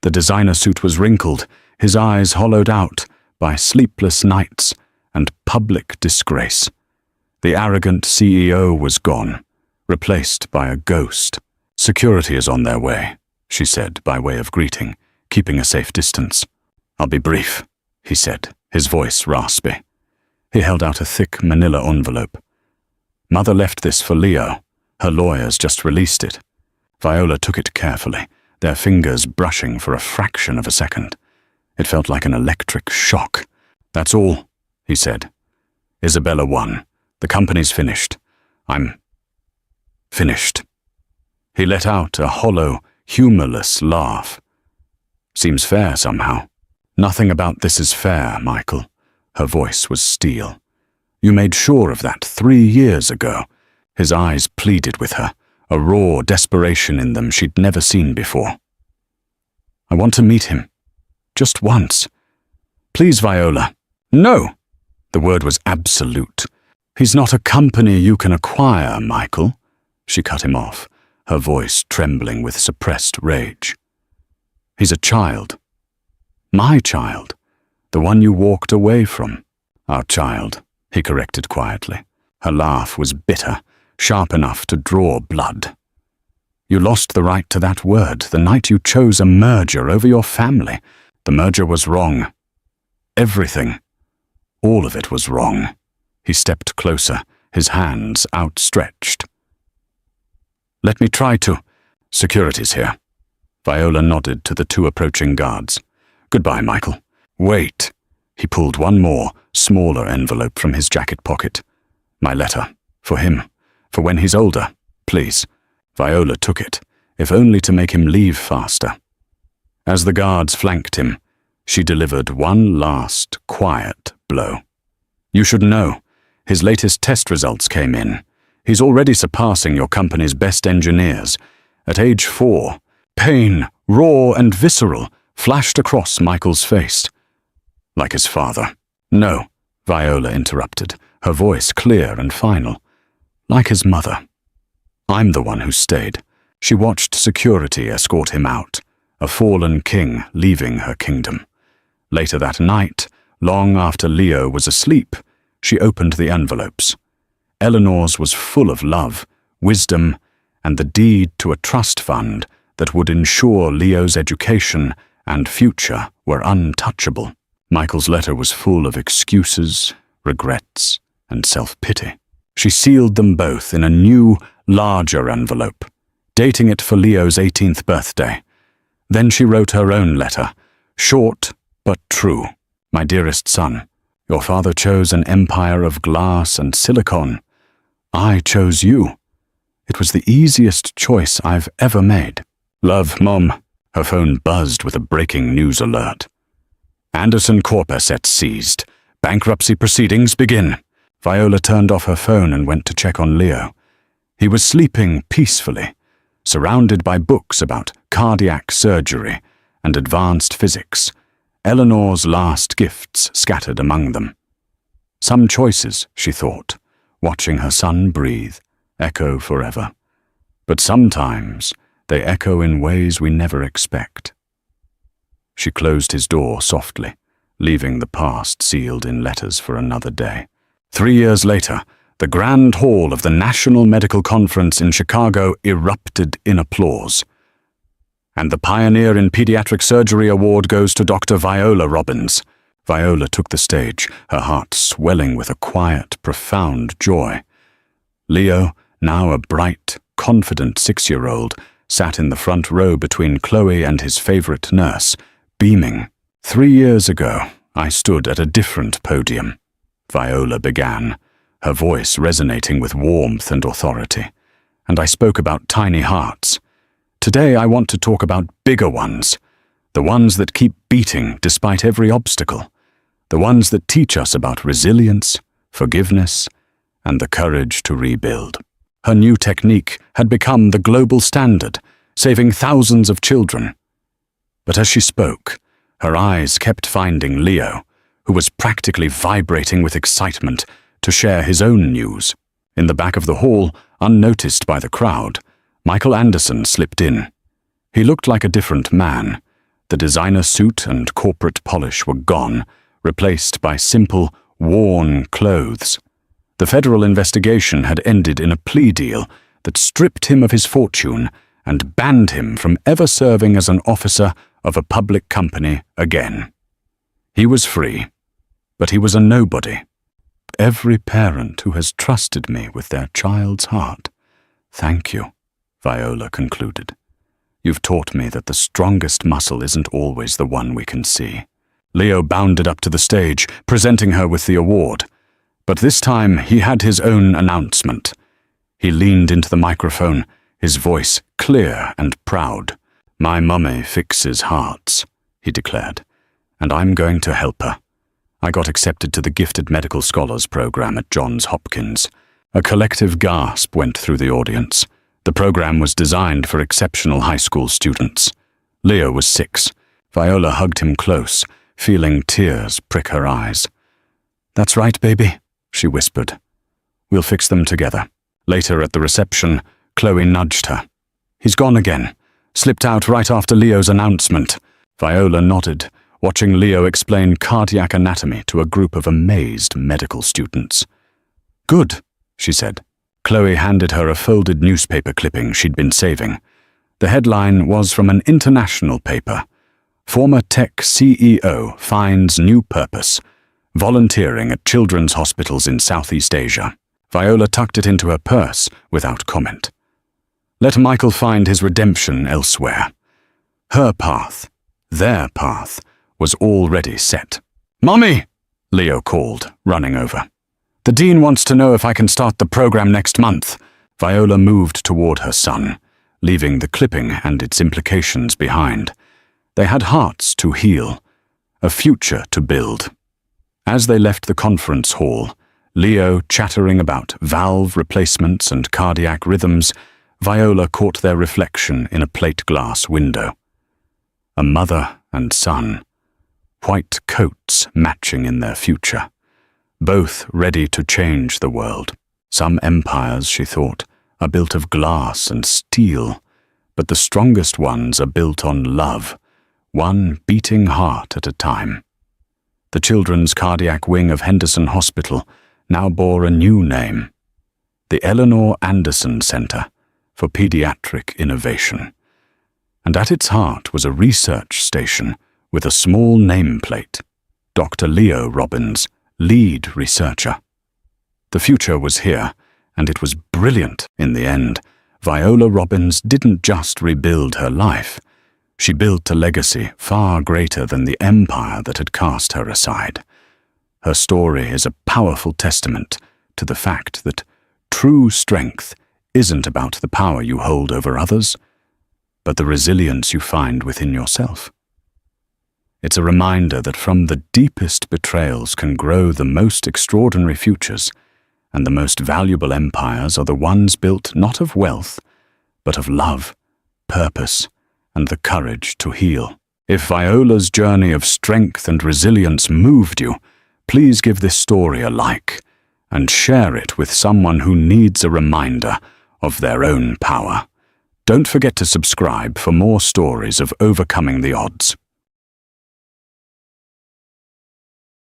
The designer suit was wrinkled, his eyes hollowed out by sleepless nights and public disgrace. The arrogant CEO was gone, replaced by a ghost. "Security is on their way," she said by way of greeting, keeping a safe distance. "I'll be brief," he said, his voice raspy. He held out a thick manila envelope. "Mother left this for Leo. Her lawyers just released it." Viola took it carefully, their fingers brushing for a fraction of a second. It felt like an electric shock. "That's all," he said. "Isabella won. The company's finished. I'm finished." He let out a hollow, humorless laugh. "Seems fair somehow." "Nothing about this is fair, Michael." Her voice was steel. "You made sure of that 3 years ago." His eyes pleaded with her, a raw desperation in them she'd never seen before. "I want to meet him. Just once. Please, Viola." "No!" The word was absolute. "He's not a company you can acquire, Michael." She cut him off, her voice trembling with suppressed rage. "He's a child. My child. The one you walked away from." "Our child," he corrected quietly. Her laugh was bitter, sharp enough to draw blood. "You lost the right to that word the night you chose a merger over your family. The merger was wrong. Everything. All of it was wrong." He stepped closer, his hands outstretched. "Let me try to." "Security's here." Viola nodded to the 2 approaching guards. "Goodbye, Michael." "Wait." He pulled one more, smaller envelope from his jacket pocket. My letter. For him. For when he's older. Please. Viola took it, if only to make him leave faster. As the guards flanked him, she delivered one last, quiet blow. You should know. His latest test results came in. He's already surpassing your company's best engineers. At age 4, pain, raw and visceral, flashed across Michael's face. Like his father. No, Viola interrupted, her voice clear and final. Like his mother. I'm the one who stayed. She watched security escort him out, a fallen king leaving her kingdom. Later that night, long after Leo was asleep, she opened the envelopes. Eleanor's was full of love, wisdom, and the deed to a trust fund that would ensure Leo's education and future were untouchable. Michael's letter was full of excuses, regrets, and self-pity. She sealed them both in a new, larger envelope, dating it for Leo's 18th birthday. Then she wrote her own letter, short but true. My dearest son, your father chose an empire of glass and silicon. I chose you. It was the easiest choice I've ever made. Love, Mom. Her phone buzzed with a breaking news alert. Anderson Corp assets seized. Bankruptcy proceedings begin. Viola turned off her phone and went to check on Leo. He was sleeping peacefully, surrounded by books about cardiac surgery and advanced physics, Eleanor's last gifts scattered among them. Some choices, she thought, watching her son breathe, echo forever. But sometimes they echo in ways we never expect. She closed his door softly, leaving the past sealed in letters for another day. 3 years later, the Grand Hall of the National Medical Conference in Chicago erupted in applause. And the Pioneer in Pediatric Surgery Award goes to Dr. Viola Robbins. Viola took the stage, her heart swelling with a quiet, profound joy. Leo, now a bright, confident 6-year-old, sat in the front row between Chloe and his favorite nurse, beaming. 3 years ago, I stood at a different podium. Viola began, her voice resonating with warmth and authority. And I spoke about tiny hearts. Today I want to talk about bigger ones, the ones that keep beating despite every obstacle, the ones that teach us about resilience, forgiveness, and the courage to rebuild. Her new technique had become the global standard, saving thousands of children. But as she spoke, her eyes kept finding Leo, who was practically vibrating with excitement to share his own news. In the back of the hall, unnoticed by the crowd, Michael Anderson slipped in. He looked like a different man. The designer suit and corporate polish were gone, replaced by simple, worn clothes. The federal investigation had ended in a plea deal that stripped him of his fortune and banned him from ever serving as an officer of a public company again. He was free, but he was a nobody. Every parent who has trusted me with their child's heart, thank you, Viola concluded. You've taught me that the strongest muscle isn't always the one we can see. Leo bounded up to the stage, presenting her with the award. But this time he had his own announcement. He leaned into the microphone, his voice clear and proud. My mummy fixes hearts, he declared, and I'm going to help her. I got accepted to the Gifted Medical Scholars program at Johns Hopkins. A collective gasp went through the audience. The program was designed for exceptional high school students. Leo was 6. Viola hugged him close, feeling tears prick her eyes. That's right, baby, she whispered. We'll fix them together. Later at the reception, Chloe nudged her. He's gone again. Slipped out right after Leo's announcement. Viola nodded, watching Leo explain cardiac anatomy to a group of amazed medical students. Good, she said. Chloe handed her a folded newspaper clipping she'd been saving. The headline was from an international paper. Former tech CEO finds new purpose. Volunteering at children's hospitals in Southeast Asia. Viola tucked it into her purse without comment. Let Michael find his redemption elsewhere. Her path, their path, was already set. "Mommy!" Leo called, running over. "The dean wants to know if I can start the program next month." Viola moved toward her son, leaving the clipping and its implications behind. They had hearts to heal, a future to build. As they left the conference hall, Leo chattering about valve replacements and cardiac rhythms, Viola caught their reflection in a plate glass window. A mother and son, white coats matching in their future, both ready to change the world. Some empires, she thought, are built of glass and steel, but the strongest ones are built on love, one beating heart at a time. The children's cardiac wing of Henderson Hospital now bore a new name, the Eleanor Anderson Center for Pediatric Innovation. And at its heart was a research station with a small nameplate, Dr. Leo Robbins, lead researcher. The future was here, and it was brilliant in the end. Viola Robbins didn't just rebuild her life. She built a legacy far greater than the empire that had cast her aside. Her story is a powerful testament to the fact that true strength isn't about the power you hold over others, but the resilience you find within yourself. It's a reminder that from the deepest betrayals can grow the most extraordinary futures, and the most valuable empires are the ones built not of wealth, but of love, purpose, and the courage to heal. If Viola's journey of strength and resilience moved you, please give this story a like and share it with someone who needs a reminder of their own power. Don't forget to subscribe for more stories of overcoming the odds.